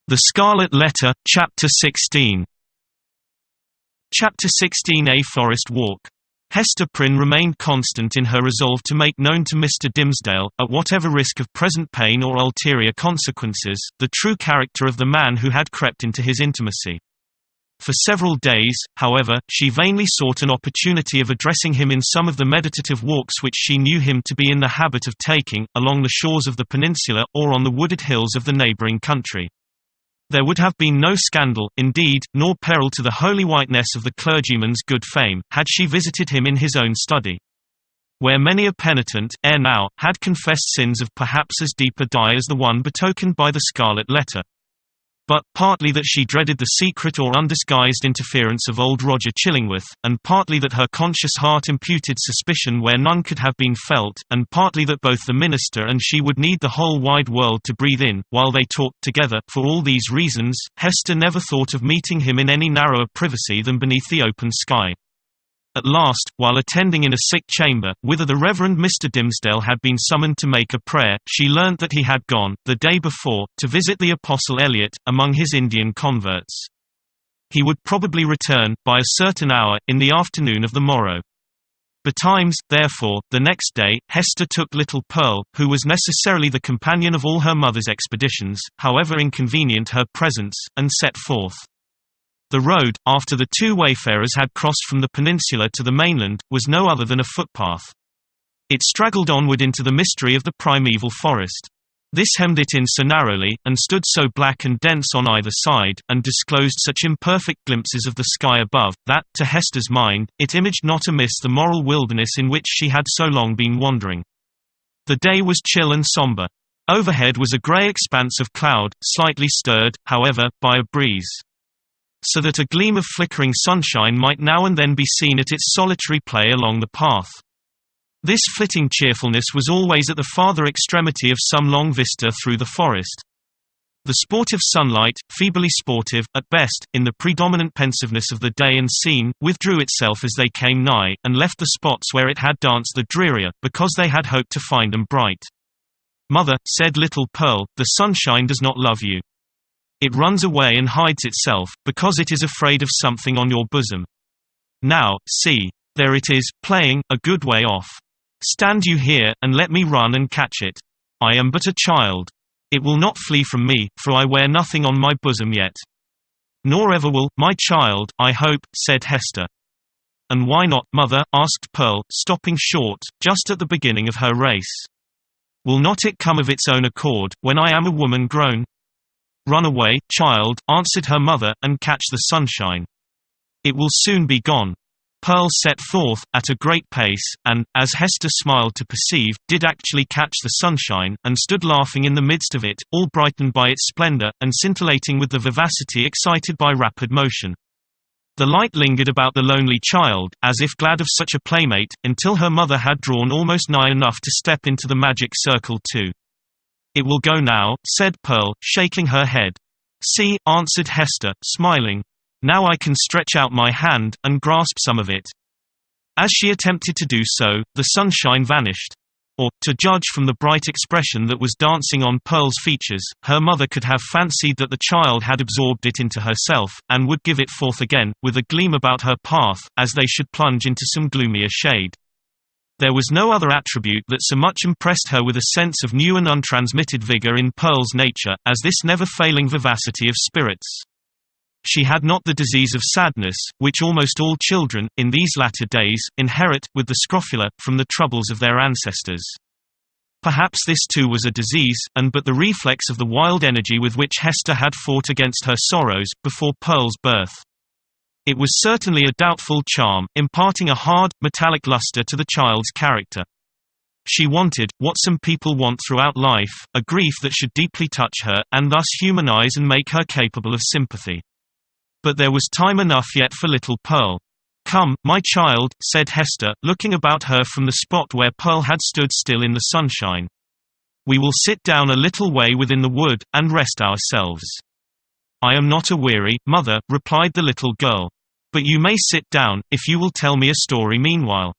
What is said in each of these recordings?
The Scarlet Letter, Chapter 16. Chapter 16. A Forest Walk. Hester Prynne remained constant in her resolve to make known to Mr. Dimmesdale, at whatever risk of present pain or ulterior consequences, the true character of the man who had crept into his intimacy. For several days, however, she vainly sought an opportunity of addressing him in some of the meditative walks which she knew him to be in the habit of taking, along the shores of the peninsula, or on the wooded hills of the neighbouring country. There would have been no scandal, indeed, nor peril to the holy whiteness of the clergyman's good fame, had she visited him in his own study, where many a penitent, ere now, had confessed sins of perhaps as deep a dye as the one betokened by the Scarlet Letter. But, partly that she dreaded the secret or undisguised interference of old Roger Chillingworth, and partly that her conscious heart imputed suspicion where none could have been felt, and partly that both the minister and she would need the whole wide world to breathe in, while they talked together, for all these reasons, Hester never thought of meeting him in any narrower privacy than beneath the open sky. At last, while attending in a sick chamber, whither the Reverend Mr. Dimmesdale had been summoned to make a prayer, she learnt that he had gone, the day before, to visit the Apostle Eliot, among his Indian converts. He would probably return, by a certain hour, in the afternoon of the morrow. Betimes, therefore, the next day, Hester took little Pearl, who was necessarily the companion of all her mother's expeditions, however inconvenient her presence, and set forth. The road, after the two wayfarers had crossed from the peninsula to the mainland, was no other than a footpath. It straggled onward into the mystery of the primeval forest. This hemmed it in so narrowly, and stood so black and dense on either side, and disclosed such imperfect glimpses of the sky above, that, to Hester's mind, it imaged not amiss the moral wilderness in which she had so long been wandering. The day was chill and sombre. Overhead was a grey expanse of cloud, slightly stirred, however, by a breeze, so that a gleam of flickering sunshine might now and then be seen at its solitary play along the path. This flitting cheerfulness was always at the farther extremity of some long vista through the forest. The sportive sunlight, feebly sportive, at best, in the predominant pensiveness of the day and scene, withdrew itself as they came nigh, and left the spots where it had danced the drearier, because they had hoped to find them bright. "Mother," said little Pearl, "the sunshine does not love you. It runs away and hides itself, because it is afraid of something on your bosom. Now, see. There it is, playing, a good way off. Stand you here, and let me run and catch it. I am but a child. It will not flee from me, for I wear nothing on my bosom yet." "Nor ever will, my child, I hope," said Hester. "And why not, mother?" asked Pearl, stopping short, just at the beginning of her race. "Will not it come of its own accord, when I am a woman grown?" "Run away, child," answered her mother, "and catch the sunshine. It will soon be gone." Pearl set forth, at a great pace, and, as Hester smiled to perceive, did actually catch the sunshine, and stood laughing in the midst of it, all brightened by its splendour, and scintillating with the vivacity excited by rapid motion. The light lingered about the lonely child, as if glad of such a playmate, until her mother had drawn almost nigh enough to step into the magic circle too. "It will go now," said Pearl, shaking her head. "See," answered Hester, smiling. "Now I can stretch out my hand, and grasp some of it." As she attempted to do so, the sunshine vanished. Or, to judge from the bright expression that was dancing on Pearl's features, her mother could have fancied that the child had absorbed it into herself, and would give it forth again, with a gleam about her path, as they should plunge into some gloomier shade. There was no other attribute that so much impressed her with a sense of new and untransmitted vigour in Pearl's nature, as this never-failing vivacity of spirits. She had not the disease of sadness, which almost all children, in these latter days, inherit, with the scrofula, from the troubles of their ancestors. Perhaps this too was a disease, and but the reflex of the wild energy with which Hester had fought against her sorrows, before Pearl's birth. It was certainly a doubtful charm, imparting a hard, metallic luster to the child's character. She wanted, what some people want throughout life, a grief that should deeply touch her, and thus humanize and make her capable of sympathy. But there was time enough yet for little Pearl. "Come, my child," said Hester, looking about her from the spot where Pearl had stood still in the sunshine. "We will sit down a little way within the wood, and rest ourselves." "I am not aweary, mother," replied the little girl. "But you may sit down, if you will tell me a story meanwhile."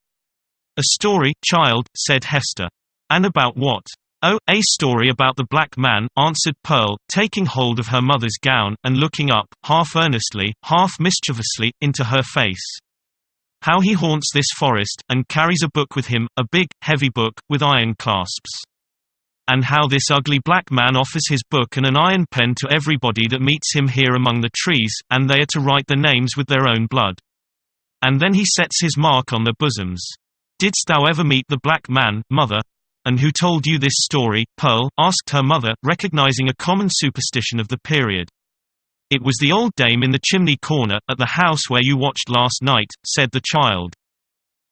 "A story, child," said Hester. "And about what?" "Oh, a story about the black man," answered Pearl, taking hold of her mother's gown, and looking up, half earnestly, half mischievously, into her face. "How he haunts this forest, and carries a book with him, a big, heavy book, with iron clasps. And how this ugly black man offers his book and an iron pen to everybody that meets him here among the trees, and they are to write their names with their own blood. And then he sets his mark on their bosoms. Didst thou ever meet the black man, mother?" "And who told you this story, Pearl?" asked her mother, recognizing a common superstition of the period. "It was the old dame in the chimney corner, at the house where you watched last night," said the child.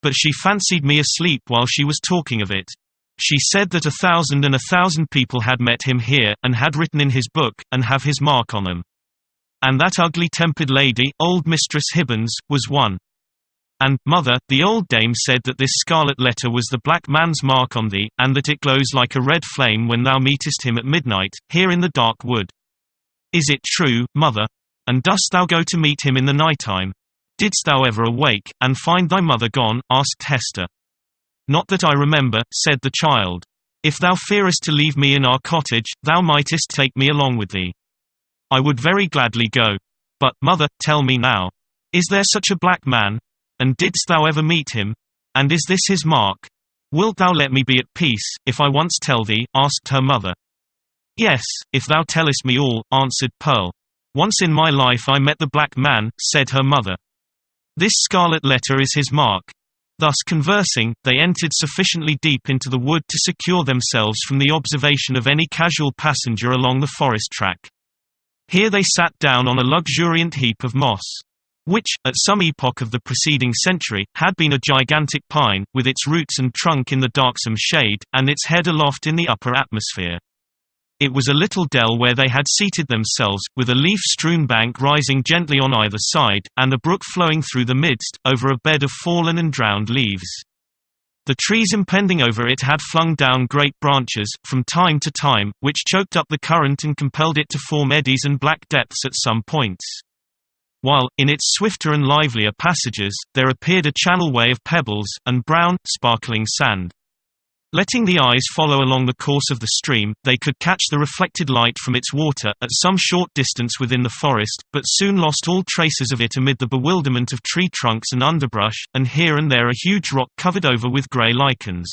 "But she fancied me asleep while she was talking of it. She said that 1,000 people had met him here, and had written in his book, and have his mark on them. And that ugly-tempered lady, old Mistress Hibbins, was one. And, mother, the old dame said that this scarlet letter was the black man's mark on thee, and that it glows like a red flame when thou meetest him at midnight, here in the dark wood. Is it true, mother? And dost thou go to meet him in the night-time? Didst thou ever awake, and find thy mother gone?" asked Hester. "Not that I remember," said the child. "If thou fearest to leave me in our cottage, thou mightest take me along with thee. I would very gladly go. But, mother, tell me now. Is there such a black man? And didst thou ever meet him? And is this his mark? Wilt thou let me be at peace, if I once tell thee?" asked her mother. "Yes, if thou tellest me all," answered Pearl. "Once in my life I met the black man," said her mother. "This scarlet letter is his mark." Thus conversing, they entered sufficiently deep into the wood to secure themselves from the observation of any casual passenger along the forest track. Here they sat down on a luxuriant heap of moss, which, at some epoch of the preceding century, had been a gigantic pine, with its roots and trunk in the darksome shade, and its head aloft in the upper atmosphere. It was a little dell where they had seated themselves, with a leaf-strewn bank rising gently on either side, and a brook flowing through the midst, over a bed of fallen and drowned leaves. The trees impending over it had flung down great branches, from time to time, which choked up the current and compelled it to form eddies and black depths at some points. While, in its swifter and livelier passages, there appeared a channel-way of pebbles, and brown, sparkling sand. Letting the eyes follow along the course of the stream, they could catch the reflected light from its water, at some short distance within the forest, but soon lost all traces of it amid the bewilderment of tree trunks and underbrush, and here and there a huge rock covered over with grey lichens.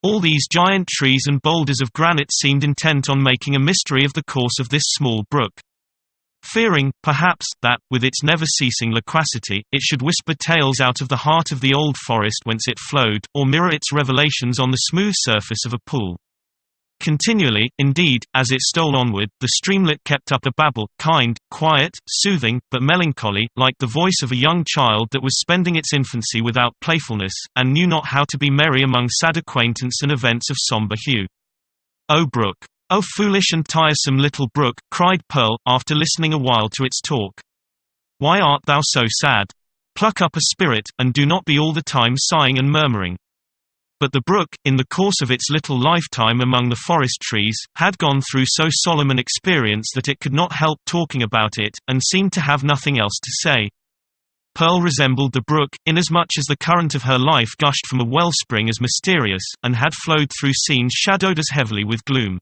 All these giant trees and boulders of granite seemed intent on making a mystery of the course of this small brook. Fearing, perhaps, that, with its never-ceasing loquacity, it should whisper tales out of the heart of the old forest whence it flowed, or mirror its revelations on the smooth surface of a pool. Continually, indeed, as it stole onward, the streamlet kept up a babble, kind, quiet, soothing, but melancholy, like the voice of a young child that was spending its infancy without playfulness, and knew not how to be merry among sad acquaintance and events of sombre hue. "O brook! O foolish and tiresome little brook," cried Pearl, after listening a while to its talk. "Why art thou so sad? Pluck up a spirit, and do not be all the time sighing and murmuring." But the brook, in the course of its little lifetime among the forest trees, had gone through so solemn an experience that it could not help talking about it, and seemed to have nothing else to say. Pearl resembled the brook, inasmuch as the current of her life gushed from a wellspring as mysterious, and had flowed through scenes shadowed as heavily with gloom.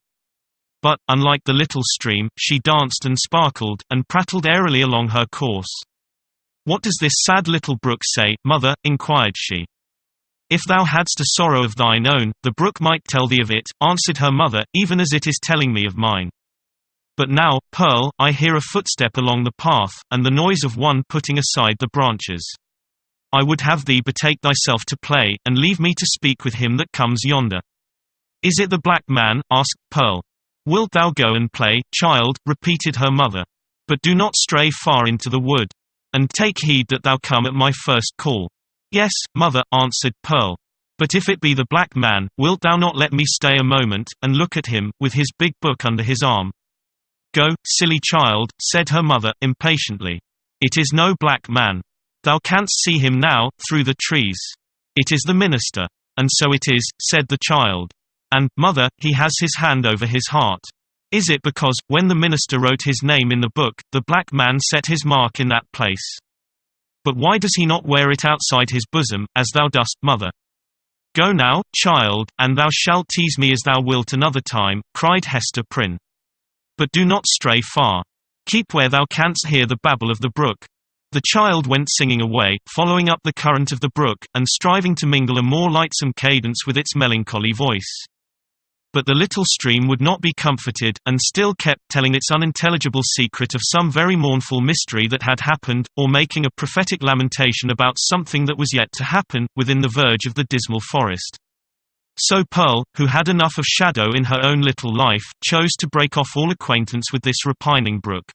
But, unlike the little stream, she danced and sparkled, and prattled airily along her course. "What does this sad little brook say, mother?" inquired she. "If thou hadst a sorrow of thine own, the brook might tell thee of it," answered her mother, "even as it is telling me of mine. But now, Pearl, I hear a footstep along the path, and the noise of one putting aside the branches. I would have thee betake thyself to play, and leave me to speak with him that comes yonder." "Is it the black man?" asked Pearl. "Wilt thou go and play, child?" repeated her mother. "But do not stray far into the wood. And take heed that thou come at my first call." "Yes, mother," answered Pearl. "But if it be the black man, wilt thou not let me stay a moment, and look at him, with his big book under his arm?" "Go, silly child," said her mother, impatiently. "It is no black man. Thou canst see him now, through the trees. It is the minister." "And so it is," said the child. "And, mother, he has his hand over his heart. Is it because, when the minister wrote his name in the book, the black man set his mark in that place? But why does he not wear it outside his bosom, as thou dost, mother?" "Go now, child, and thou shalt tease me as thou wilt another time," cried Hester Prynne. "But do not stray far. Keep where thou canst hear the babble of the brook." The child went singing away, following up the current of the brook, and striving to mingle a more lightsome cadence with its melancholy voice. But the little stream would not be comforted, and still kept telling its unintelligible secret of some very mournful mystery that had happened, or making a prophetic lamentation about something that was yet to happen, within the verge of the dismal forest. So Pearl, who had enough of shadow in her own little life, chose to break off all acquaintance with this repining brook.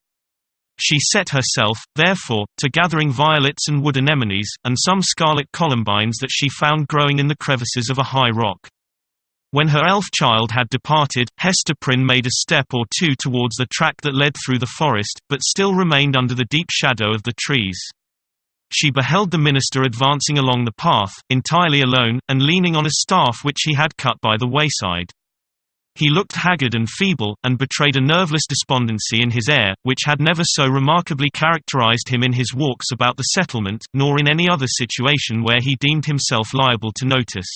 She set herself, therefore, to gathering violets and wood anemones, and some scarlet columbines that she found growing in the crevices of a high rock. When her elf child had departed, Hester Prynne made a step or two towards the track that led through the forest, but still remained under the deep shadow of the trees. She beheld the minister advancing along the path, entirely alone, and leaning on a staff which he had cut by the wayside. He looked haggard and feeble, and betrayed a nerveless despondency in his air, which had never so remarkably characterized him in his walks about the settlement, nor in any other situation where he deemed himself liable to notice.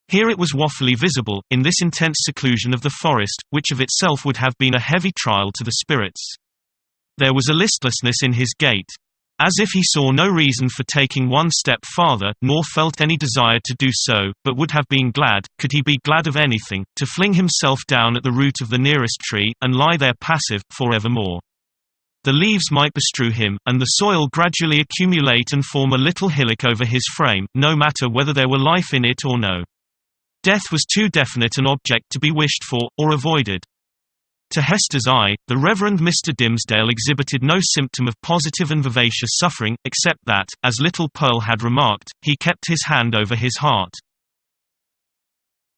Here it was woefully visible, in this intense seclusion of the forest, which of itself would have been a heavy trial to the spirits. There was a listlessness in his gait. As if he saw no reason for taking one step farther, nor felt any desire to do so, but would have been glad, could he be glad of anything, to fling himself down at the root of the nearest tree, and lie there passive, forevermore. The leaves might bestrew him, and the soil gradually accumulate and form a little hillock over his frame, no matter whether there were life in it or no. Death was too definite an object to be wished for, or avoided. To Hester's eye, the Reverend Mr. Dimmesdale exhibited no symptom of positive and vivacious suffering, except that, as little Pearl had remarked, he kept his hand over his heart.